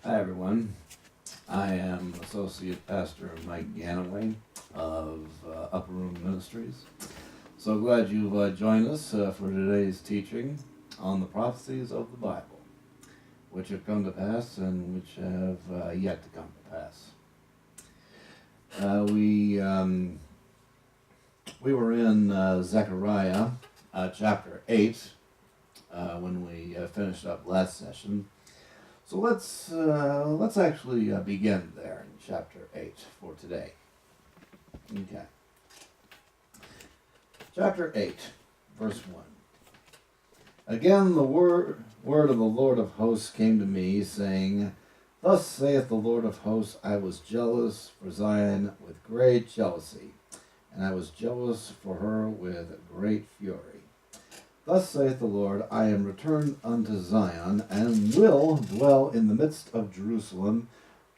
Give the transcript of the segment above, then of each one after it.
Hi everyone, I am Associate Pastor Mike Gannaway of Upper Room Ministries. So glad you've joined us for today's teaching on the prophecies of the Bible, which have come to pass and which have yet to come to pass. We were in Zechariah chapter 8 when we finished up last session. So let's actually begin there in chapter 8 for today. Okay. Chapter 8, verse 1. Again the word of the Lord of hosts came to me, saying, Thus saith the Lord of hosts, I was jealous for Zion with great jealousy, and I was jealous for her with great fury. Thus saith the Lord, I am returned unto Zion, and will dwell in the midst of Jerusalem.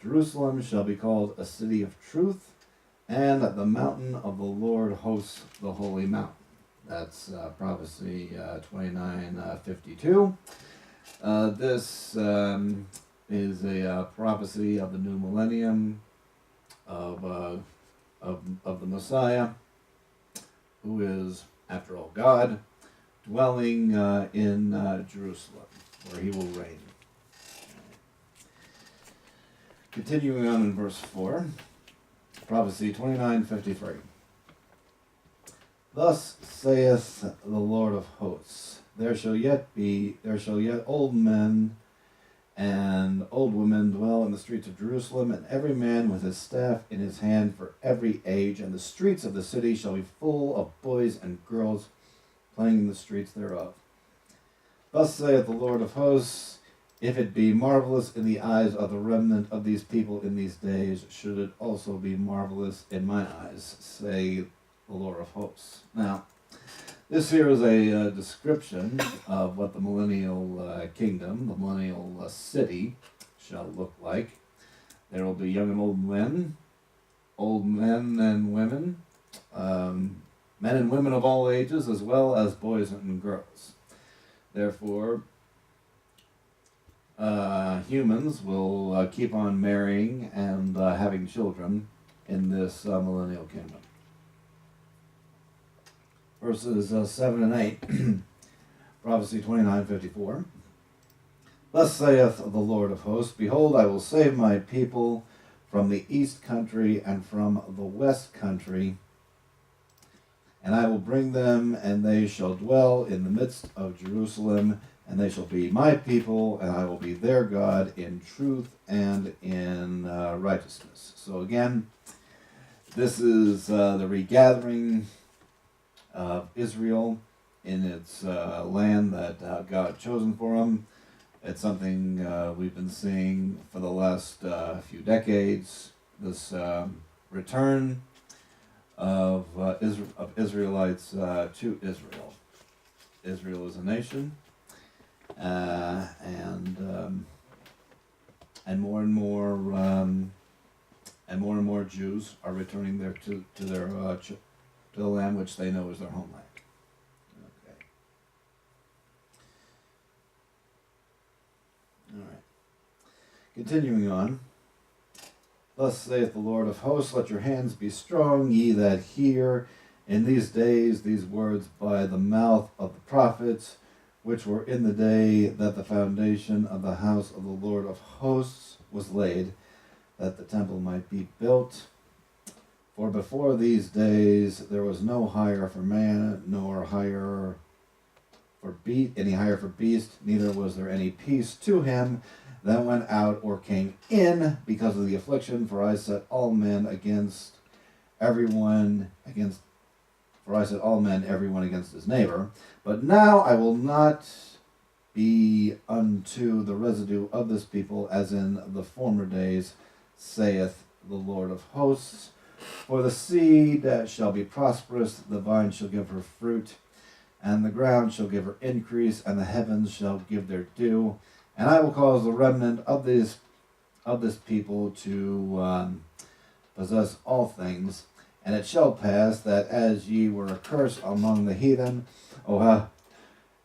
Jerusalem shall be called a city of truth, and the mountain of the Lord hosts, the holy mountain. That's prophecy 29:52. This is a prophecy of the new millennium of the Messiah, who is, after all, God, dwelling in Jerusalem, where he will reign. Continuing on in verse 4, prophecy 29:53. Thus saith the Lord of hosts, there shall yet old men and old women dwell in the streets of Jerusalem, and every man with his staff in his hand for every age, and the streets of the city shall be full of boys and girls playing in the streets thereof. Thus saith the Lord of hosts, if it be marvelous in the eyes of the remnant of these people in these days, should it also be marvelous in my eyes, say the Lord of hosts. Now, this here is a description of what the millennial kingdom, the millennial city, shall look like. There will be young and old men and women, men and women of all ages, as well as boys and girls. Therefore, humans will keep on marrying and having children in this millennial kingdom. Verses 7 and 8, prophecy 29:54. Thus saith the Lord of hosts, Behold, I will save my people from the east country and from the west country, and I will bring them, and they shall dwell in the midst of Jerusalem, and they shall be my people, and I will be their God in truth and in righteousness. So again, this is the regathering of Israel in its land that God had chosen for them. It's something we've been seeing for the last few decades, this return of Israelites to Israel. Israel is a nation, and more and more Jews are returning there to the land which they know is their homeland. Okay. All right. Continuing on. Thus saith the Lord of hosts, let your hands be strong, ye that hear in these days these words by the mouth of the prophets, which were in the day that the foundation of the house of the Lord of hosts was laid, that the temple might be built. For before these days there was no hire for man, nor hire for any hire for beast, neither was there any peace to him that went out or came in because of the affliction. For I set all men everyone against his neighbor. But now I will not be unto the residue of this people as in the former days, saith the Lord of hosts. For the seed shall be prosperous, the vine shall give her fruit, and the ground shall give her increase, and the heavens shall give their dew. And I will cause the remnant of this people to possess all things. And it shall pass that as ye were accursed among the heathen, O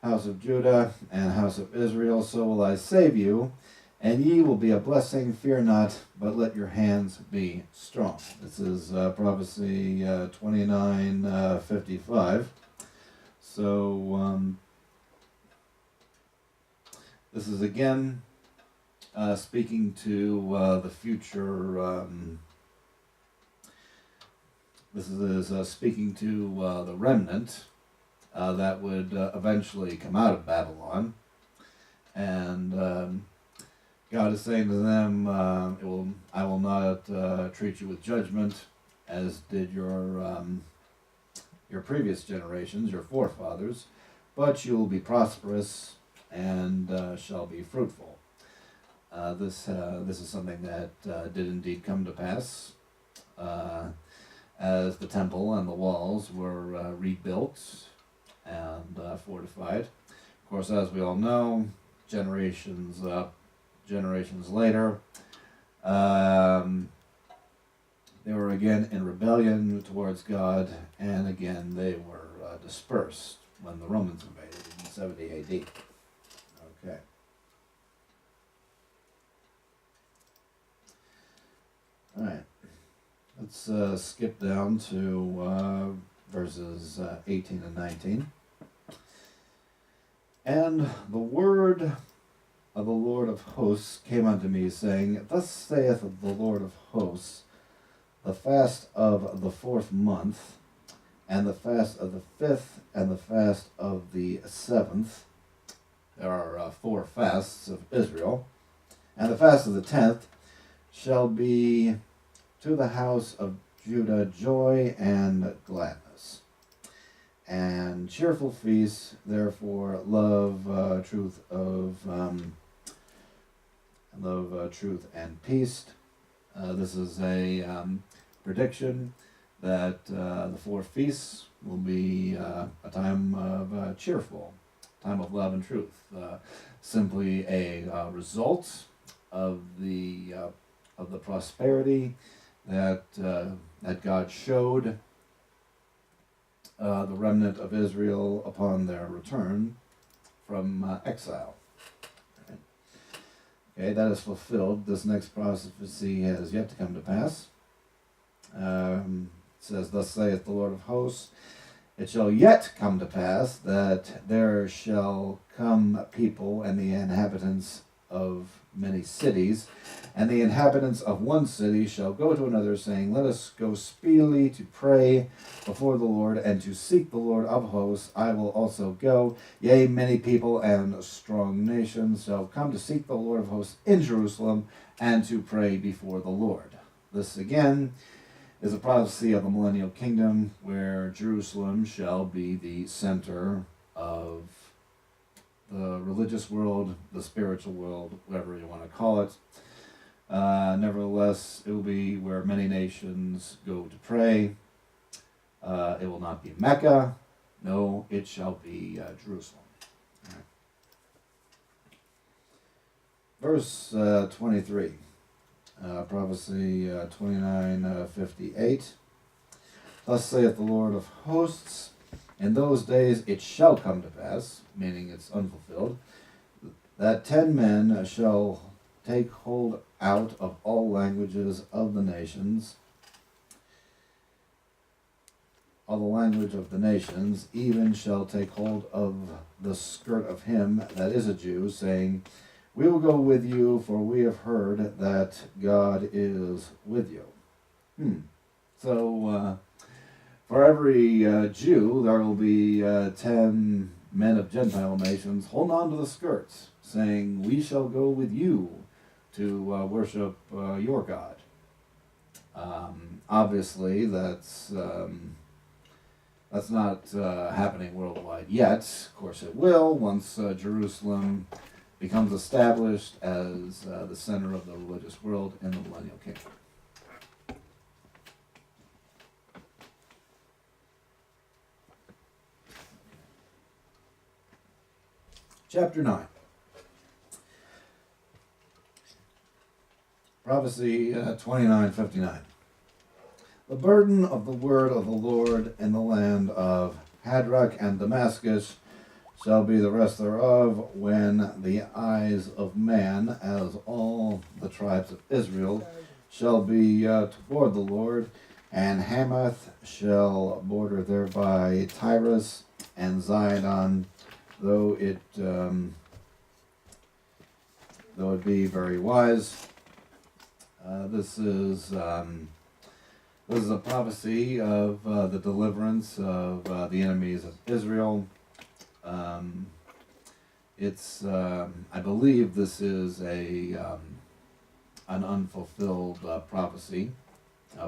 house of Judah and house of Israel, so will I save you, And ye will be a blessing, fear not, but let your hands be strong. This is prophecy 29:55. So this is again speaking to the future. This is speaking to the remnant that would eventually come out of Babylon. And God is saying to them, I will not treat you with judgment as did your previous generations, your forefathers, but you will be prosperous and shall be fruitful. This is something that did indeed come to pass as the temple and the walls were rebuilt and fortified. Of course, as we all know, generations later, they were again in rebellion towards God, and again they were dispersed when the Romans invaded in 70 A.D. Okay. All right. Let's skip down to verses 18 and 19. And the word of the Lord of hosts came unto me, saying, Thus saith the Lord of hosts, the fast of the 4th month, and the fast of the 5th, and the fast of the 7th. There are 4 fasts of Israel. And the fast of the 10th shall be to the house of Judah joy and gladness, and cheerful feasts. Therefore, love truth and peace. This is a prediction that the 4 feasts will be a time of time of love and truth. Simply a result of the prosperity that God showed the remnant of Israel upon their return from exile. Okay, that is fulfilled. This next prophecy has yet to come to pass. It says, Thus saith the Lord of hosts, it shall yet come to pass that there shall come people and the inhabitants of many cities, and the inhabitants of one city shall go to another, saying, Let us go speedily to pray before the Lord, and to seek the Lord of hosts. I will also go. Yea, many people and strong nations shall come to seek the Lord of hosts in Jerusalem, and to pray before the Lord. This again is a prophecy of the millennial kingdom, where Jerusalem shall be the center of the religious world, the spiritual world, whatever you want to call it. Nevertheless, it will be where many nations go to pray. It will not be Mecca. No, it shall be Jerusalem. Right. Verse 23, prophecy 29:58. Thus saith the Lord of hosts, in those days it shall come to pass, meaning it's unfulfilled, that 10 men shall take hold out of all languages of the nations, all the language of the nations, even shall take hold of the skirt of him that is a Jew, saying, We will go with you, for we have heard that God is with you. So, for every Jew, there will be 10 men of Gentile nations holding on to the skirts, saying, We shall go with you to worship your God. Obviously, that's not happening worldwide yet. Of course, it will once Jerusalem becomes established as the center of the religious world in the millennial kingdom. Chapter 9. Prophecy 29:59. The burden of the word of the Lord in the land of Hadrach and Damascus shall be the rest thereof, when the eyes of man, as all the tribes of Israel, shall be toward the Lord, and Hamath shall border thereby Tyrus and Zidon, though it be very wise. This is a prophecy of the deliverance of the enemies of Israel. I believe this is an unfulfilled prophecy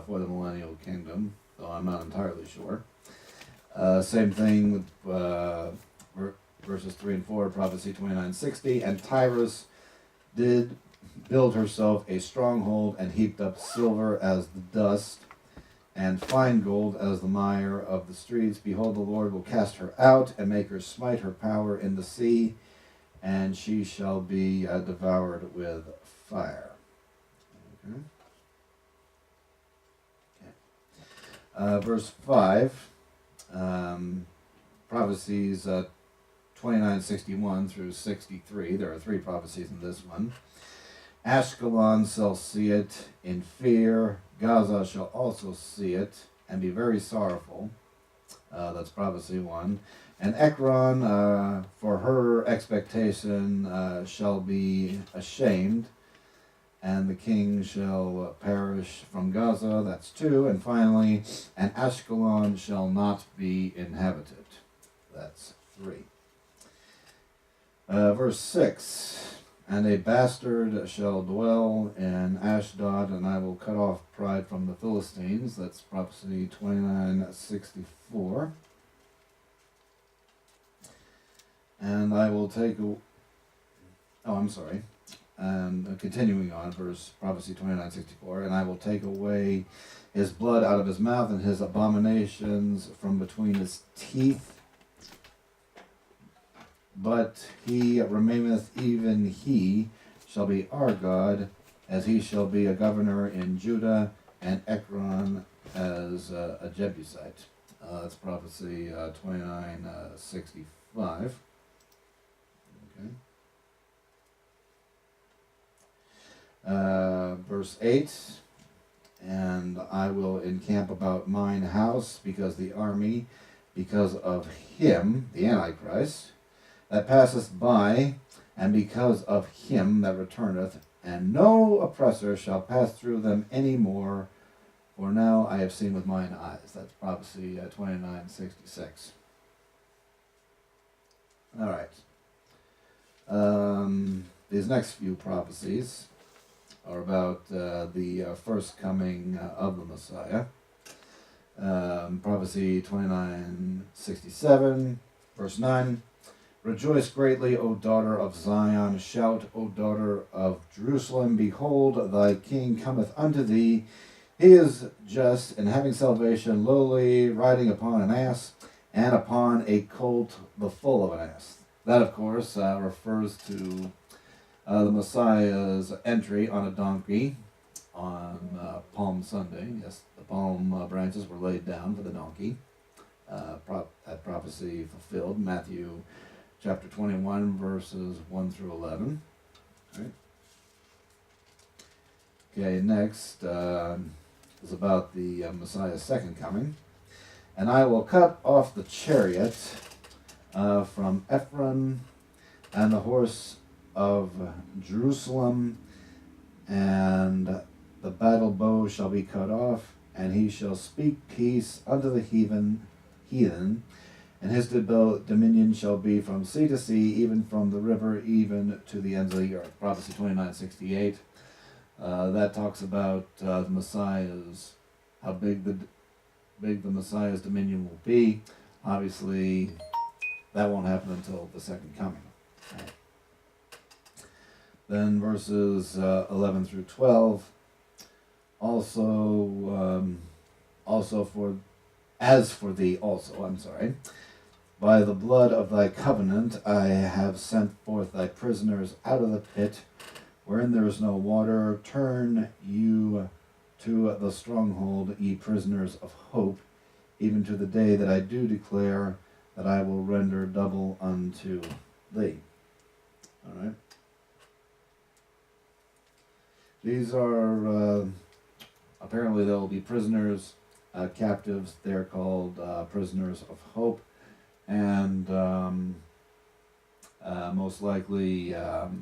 for the millennial kingdom, though I'm not entirely sure. Same thing with verses 3 and 4, prophecy 29:60. And Tyrus did build herself a stronghold, and heaped up silver as the dust, and fine gold as the mire of the streets. Behold, the Lord will cast her out, and make her smite her power in the sea, and she shall be devoured with fire. Okay. Verse 5, prophecies 29:61 through 63. There are 3 prophecies in this one. Ashkelon shall see it in fear. Gaza shall also see it and be very sorrowful. That's prophecy 1. And Ekron, for her expectation, shall be ashamed, and the king shall perish from Gaza. That's 2. And finally, and Ashkelon shall not be inhabited. That's 3. Verse 6. And a bastard shall dwell in Ashdod, and I will cut off pride from the Philistines. That's prophecy 29:64. And I will take and continuing on, prophecy 29:64. And I will take away his blood out of his mouth, and his abominations from between his teeth. But he remaineth, even he shall be our God, as he shall be a governor in Judah, and Ekron as a Jebusite. That's prophecy 29:65. Okay. Verse 8. And I will encamp about mine house, because of him, the Antichrist, that passeth by, and because of him that returneth, and no oppressor shall pass through them any more, for now I have seen with mine eyes. That's prophecy 29:66. All right. These next few prophecies are about the first coming of the Messiah. Prophecy 29:67, verse 9. Rejoice greatly, O daughter of Zion. Shout, O daughter of Jerusalem. Behold, thy king cometh unto thee. He is just, and having salvation, lowly, riding upon an ass, and upon a colt, the foal of an ass. That, of course, refers to the Messiah's entry on a donkey on Palm Sunday. Yes, the palm branches were laid down for the donkey. That prophecy fulfilled. Matthew chapter 21, verses 1 through 11. Right. Okay, next is about the Messiah's second coming. And I will cut off the chariot from Ephraim, and the horse of Jerusalem, and the battle bow shall be cut off, and he shall speak peace unto the heathen, and his dominion shall be from sea to sea, even from the river, even to the ends of the earth. Prophecy 29:68. That talks about the Messiah's, how big the Messiah's dominion will be. Obviously, that won't happen until the second coming. Right. Then verses 11 through 12. As for thee also, by the blood of thy covenant I have sent forth thy prisoners out of the pit, wherein there is no water. Turn you to the stronghold, ye prisoners of hope, even to the day that I do declare that I will render double unto thee. All right. These are, apparently there will be prisoners, captives. They're called prisoners of hope. And most likely, these are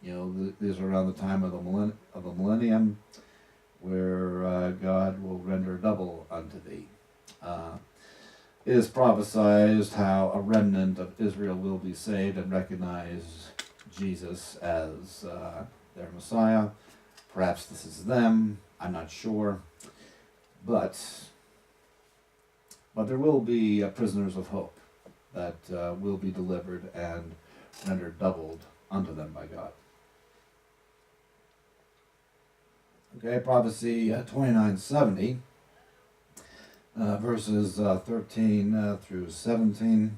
around the time of the millennium, where God will render double unto thee. It is prophesied how a remnant of Israel will be saved and recognize Jesus as their Messiah. Perhaps this is them. I'm not sure. But there will be prisoners of hope that will be delivered and rendered doubled unto them by God. Okay, prophecy 2970, verses 13 through 17.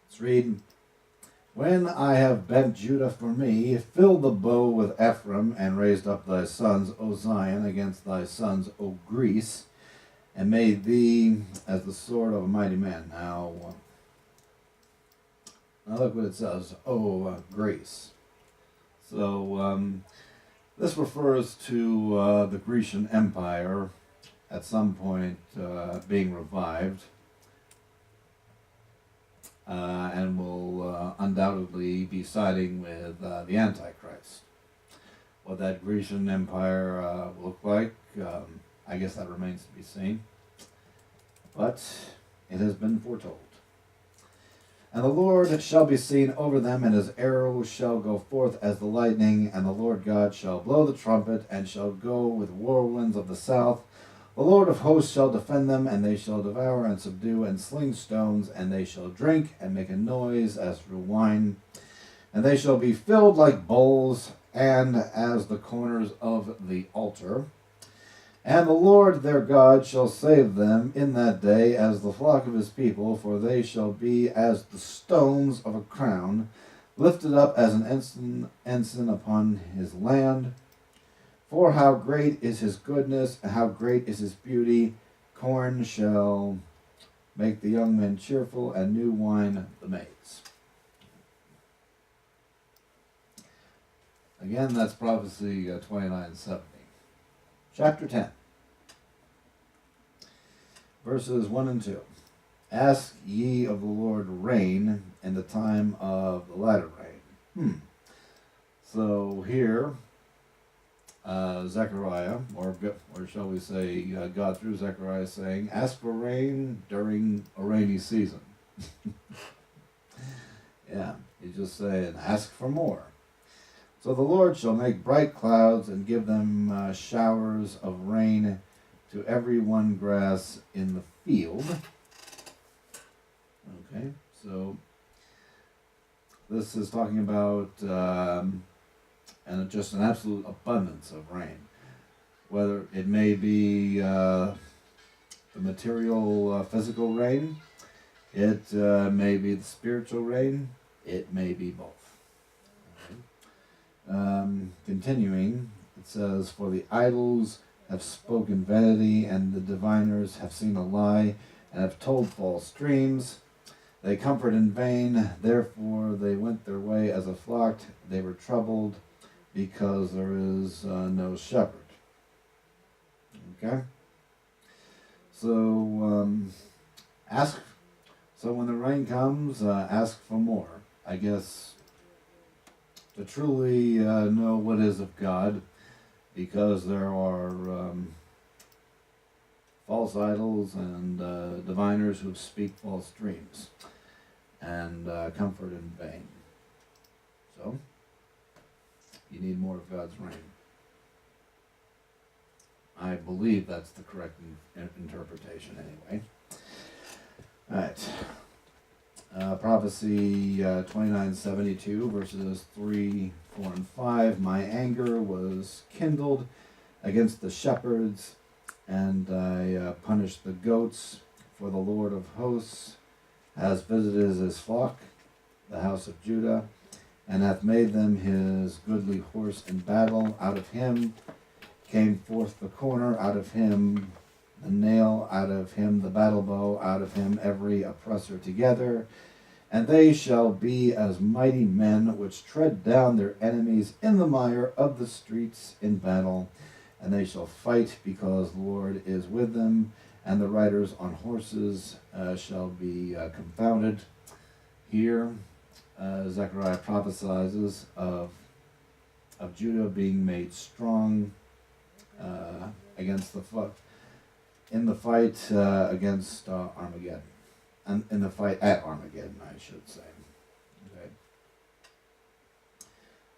Let's read. When I have bent Judah for me, filled the bow with Ephraim, and raised up thy sons, O Zion, against thy sons, O Greece, and made thee as the sword of a mighty man. Now look what it says, Greece. So this refers to the Grecian Empire at some point being revived, and will undoubtedly be siding with the Antichrist. What that Grecian Empire will look like, I guess that remains to be seen. But it has been foretold. And the Lord shall be seen over them, and his arrow shall go forth as the lightning, and the Lord God shall blow the trumpet, and shall go with whirlwinds of the south. The Lord of hosts shall defend them, and they shall devour and subdue and sling stones, and they shall drink and make a noise as through wine. And they shall be filled like bowls, and as the corners of the altar. And the Lord their God shall save them in that day as the flock of his people, for they shall be as the stones of a crown, lifted up as an ensign upon his land. For how great is his goodness, and how great is his beauty. Corn shall make the young men cheerful, and new wine the maids. Again, that's prophecy 2970. Chapter 10. Verses 1 and 2. Ask ye of the Lord rain in the time of the latter rain. So here, Zechariah, or shall we say God through Zechariah saying, ask for rain during a rainy season. Yeah, he's just saying, ask for more. So the Lord shall make bright clouds and give them showers of rain to every one grass in the field. Okay, so this is talking about and just an absolute abundance of rain. Whether it may be the material, physical rain, it may be the spiritual rain, it may be both. Continuing, it says, for the idols have spoken vanity, and the diviners have seen a lie, and have told false dreams. They comfort in vain, therefore they went their way as a flock. They were troubled, because there is no shepherd. Okay? So, so when the rain comes, ask for more. I guess to truly know what is of God, because there are false idols and diviners who speak false dreams and comfort in vain. So, you need more of God's rain. I believe that's the correct interpretation anyway. All right. Prophecy 2972, verses 3, 4, and 5. My anger was kindled against the shepherds, and I punished the goats, for the Lord of hosts has visited his flock, the house of Judah, and hath made them his goodly horse in battle. Out of him came forth the corner, out of him the nail out of him, the battle bow out of him, every oppressor together. And they shall be as mighty men which tread down their enemies in the mire of the streets in battle. And they shall fight because the Lord is with them, and the riders on horses shall be confounded. Here, Zechariah prophesies of Judah being made strong against in the fight against Armageddon, and in the fight at Armageddon, I should say.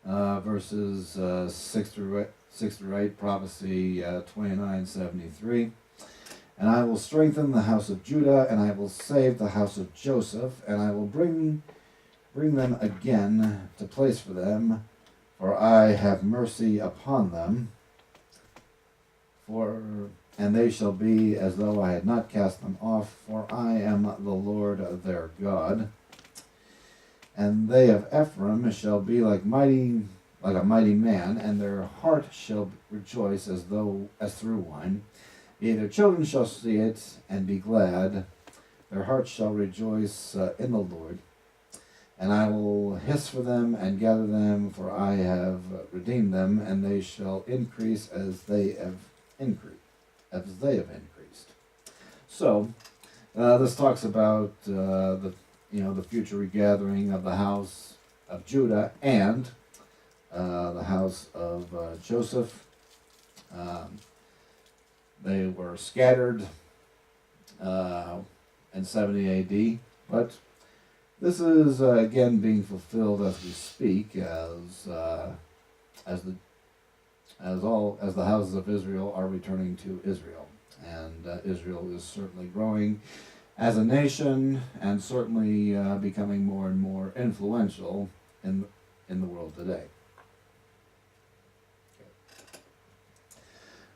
Okay. Verses 6 through 8, prophecy 29:73. And I will strengthen the house of Judah, and I will save the house of Joseph, and I will bring them again to place for them, for I have mercy upon them. And they shall be as though I had not cast them off, for I am the Lord their God. And they of Ephraim shall be like a mighty man, and their heart shall rejoice as through wine. Yea, their children shall see it and be glad. Their hearts shall rejoice in the Lord. And I will hiss for them and gather them, for I have redeemed them, and they shall increase as they have increased. So, this talks about the future regathering of the house of Judah and the house of Joseph. They were scattered in 70 A.D., but this is again being fulfilled as we speak, as the houses of Israel are returning to Israel, and Israel is certainly growing as a nation, and certainly becoming more and more influential in the world today.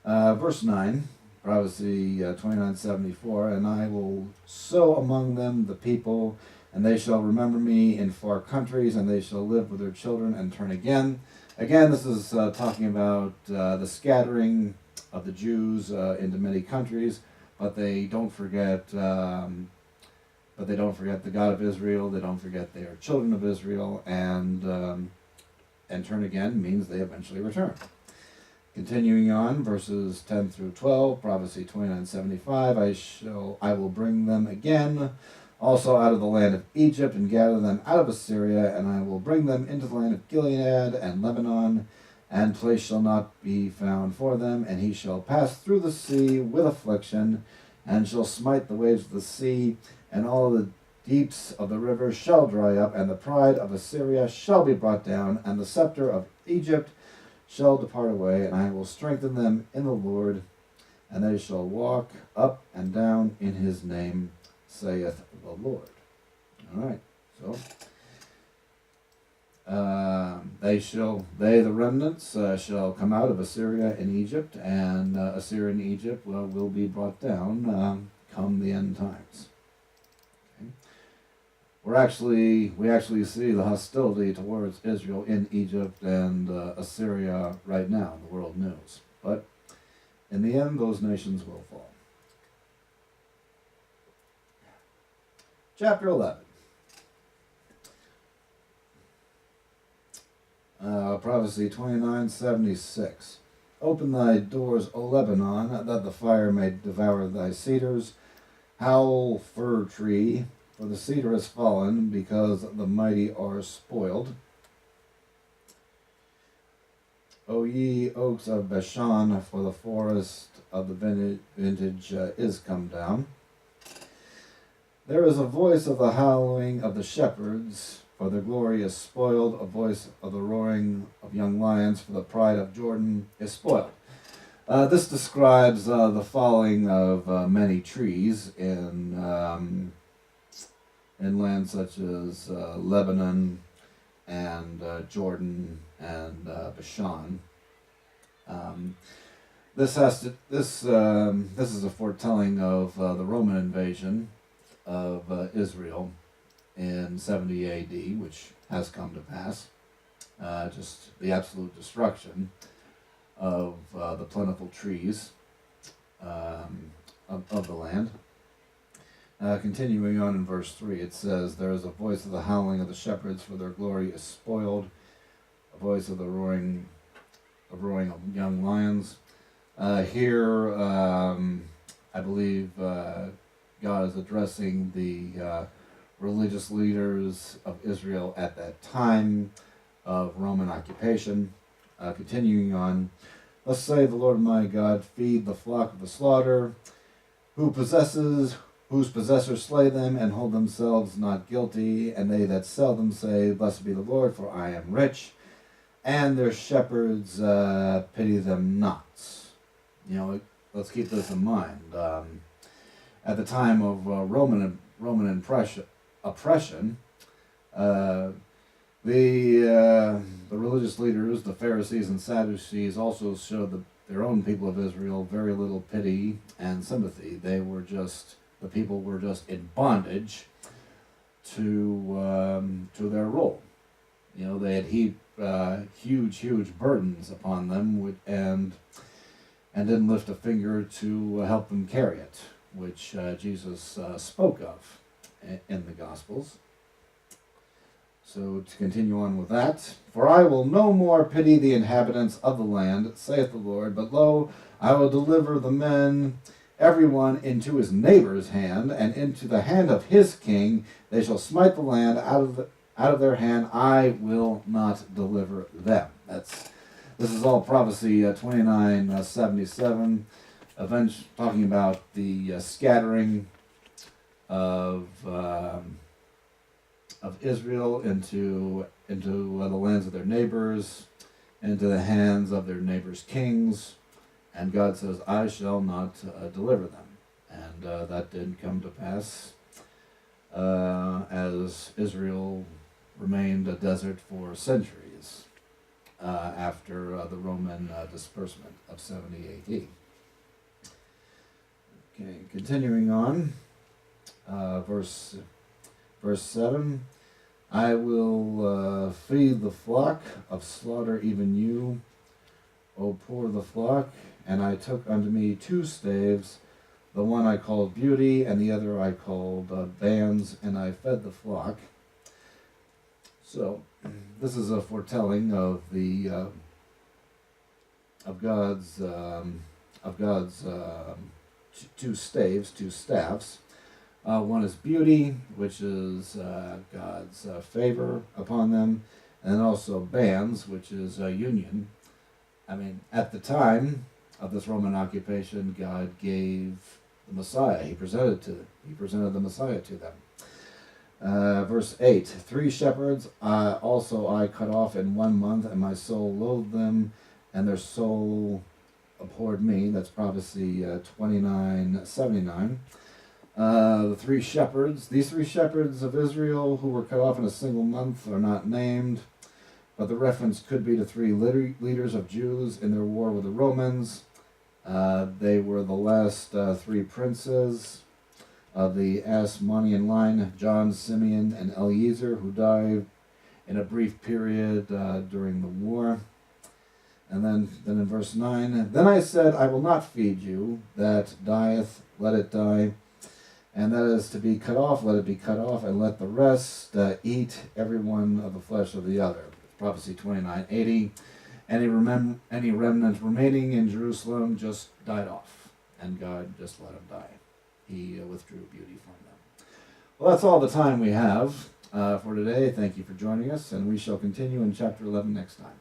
Verse 9, prophecy 29:74, and I will sow among them the people, and they shall remember me in far countries, and they shall live with their children and turn again. Again, this is talking about the scattering of the Jews into many countries, but they don't forget. But they don't forget the God of Israel. They don't forget they are children of Israel, and turn again means they eventually return. Continuing on, verses 10 through 12, prophecy 29:75, I will bring them again, also out of the land of Egypt, and gather them out of Assyria, and I will bring them into the land of Gilead and Lebanon, and place shall not be found for them, and he shall pass through the sea with affliction, and shall smite the waves of the sea, and all the deeps of the river shall dry up, and the pride of Assyria shall be brought down, and the scepter of Egypt shall depart away, and I will strengthen them in the Lord, and they shall walk up and down in his name, saith the Lord. All right, so the remnants, shall come out of Assyria and Egypt, and Assyria and Egypt will be brought down come the end times. We actually see the hostility towards Israel in Egypt and Assyria right now in the world news. But in the end, those nations will fall. Chapter 11. Prophecy 29:76. Open thy doors, O Lebanon, that the fire may devour thy cedars. Howl, fir tree, for the cedar has fallen, because the mighty are spoiled. O ye oaks of Bashan, for the forest of the vintage is come down. There is a voice of the howling of the shepherds, for their glory is spoiled, a voice of the roaring of young lions, for the pride of Jordan is spoiled. This describes the falling of many trees in lands such as Lebanon and Jordan and Bashan. This is a foretelling of the Roman invasion of Israel in 70 A.D., which has come to pass. Just the absolute destruction of the plentiful trees of the land. Continuing on in verse 3, it says, "There is a voice of the howling of the shepherds, for their glory is spoiled, a voice of the roaring of young lions." Here, I believe God is addressing the religious leaders of Israel at that time of Roman occupation. Continuing on, "Thus say the Lord my God, feed the flock of the slaughter, whose possessors slay them and hold themselves not guilty, and they that sell them say, Blessed be the Lord, for I am rich, and their shepherds pity them not." Let's keep this in mind. At the time of Roman oppression, the religious leaders, the Pharisees and Sadducees, also showed their own people of Israel very little pity and sympathy. The people were just in bondage to their role. They had heaped huge burdens upon them, and didn't lift a finger to help them carry it, which Jesus spoke of in the Gospels. So to continue on with that, "For I will no more pity the inhabitants of the land, saith the Lord, but lo, I will deliver the men, every one into his neighbor's hand, and into the hand of his king. They shall smite the land out of their hand. I will not deliver them." This is all prophecy 29:77, talking about the scattering of Israel into the lands of their neighbors, into the hands of their neighbors' kings, and God says, "I shall not deliver them." And that did come to pass as Israel remained a desert for centuries after the Roman disbursement of 70 AD. Okay, continuing on, verse 7, "I will feed the flock of slaughter, even you, O poor of the flock. And I took unto me 2 staves, the one I called Beauty, and the other I called Bands, and I fed the flock." So, this is a foretelling of God's 2 staves, 2 staffs. One is Beauty, which is God's favor upon them, and also Bands, which is union. At the time of this Roman occupation, God gave the Messiah. He presented the Messiah to them. Verse 8, "3 shepherds also I cut off in 1 month, and my soul loathed them, and their soul abhorred me." That's prophecy 29:79. These 3 shepherds of Israel who were cut off in a single month are not named, but the reference could be to 3 leaders of Jews in their war with the Romans. They were the last 3 princes of the Asmonean line, John, Simeon, and Eleazar, who died in a brief period during the war. And then in verse 9, "Then I said, I will not feed you. That dieth, let it die. And that is to be cut off, let it be cut off. And let the rest eat every one of the flesh of the other." Prophecy 29:80. Any remnant remaining in Jerusalem just died off, and God just let them die. He withdrew Beauty from them. Well, that's all the time we have for today. Thank you for joining us, and we shall continue in chapter 11 next time.